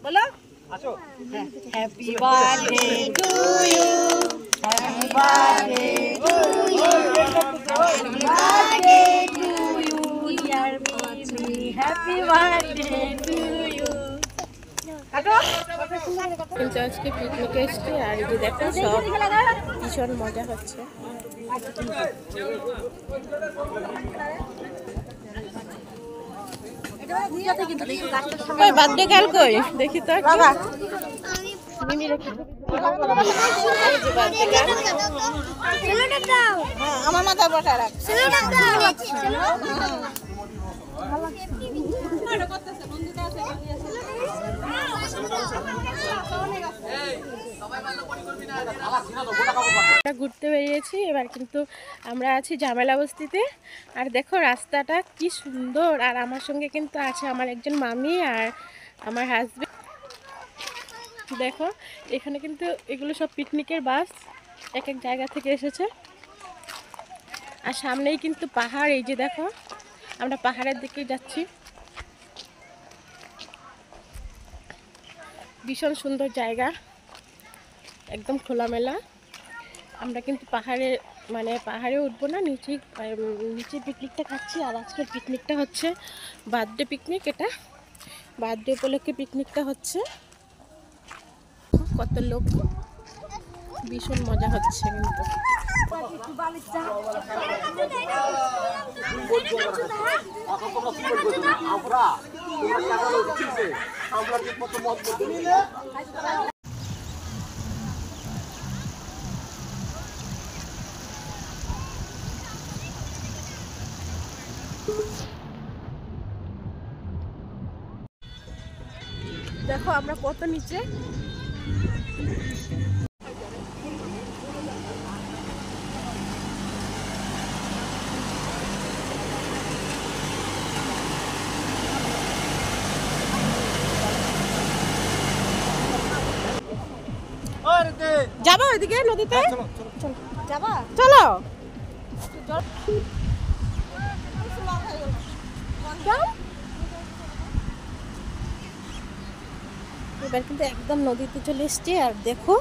বলো আসো happy birthday to you happy birthday to you happy birthday to you dear baby happy birthday to you কিন্তু আজকে পিকনিকে এসছি আর এই যে দেখো সব ভীষণ মজা হচ্ছে। বার্থডে গার্ল কই দেখি তো আমার মাথা বটা রাখ ঘুরতে বেরিয়েছি এবার কিন্তু আমরা আছি ঝামেলা বস্তিতে। আর দেখো রাস্তাটা কি সুন্দর, আর আমার সঙ্গে কিন্তু আছে আমার একজন মামি আর আমার হাজবেন্ড। দেখো এখানে কিন্তু এগুলো সব পিকনিকের বাস এক এক জায়গা থেকে এসেছে। আর সামনেই কিন্তু পাহাড়, এই যে দেখো আমরা পাহাড়ের দিকে যাচ্ছি। ভীষণ সুন্দর জায়গা, একদম খোলামেলা। আমরা কিন্তু পাহাড়ে উঠবো না, নিচে পিকনিকটা খাচ্ছি। আর আজকের পিকনিকটা হচ্ছে বার্থডে পিকনিক, এটা বার্থডে উপলক্ষে পিকনিকটা হচ্ছে। কত লোক, ভীষণ মজা হচ্ছে কিন্তু। দেখো আমরা কত নিচে। যাবো ওইদিকে নদীতে, যাবা চলো। এবার কিন্তু একদম নদীতে চলে এসছি। আর দেখো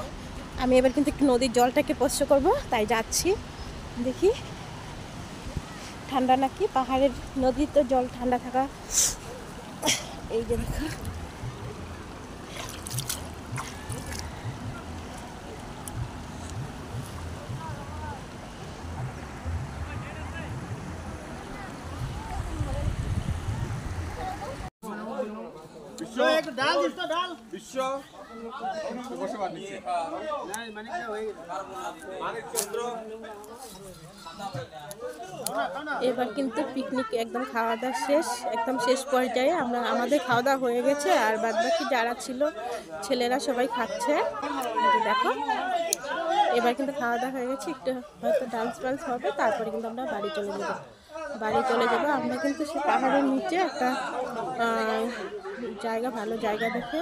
আমি এবার কিন্তু একটু নদীর জলটাকে স্পর্শ করবো, তাই যাচ্ছি। দেখি ঠান্ডা নাকি, পাহাড়ের নদীর তো জল ঠান্ডা থাকা। এই যে দেখো এবার কিন্তু পিকনিক একদম খাওয়া দাওয়া শেষ, একদম শেষ পর্যায়ে। আমাদের খাওয়া দাওয়া হয়ে গেছে, আর বাদবাকি যারা ছিল ছেলেরা সবাই খাচ্ছে। দেখো এবার কিন্তু খাওয়া দাওয়া হয়ে গেছে, একটু হয়তো ডান্স ফান্স হবে, তারপরে কিন্তু আমরা বাড়ি চলে যাব। আমরা কিন্তু সে পাহাড়ের নিচে একটা জায়গা, ভালো জায়গা দেখে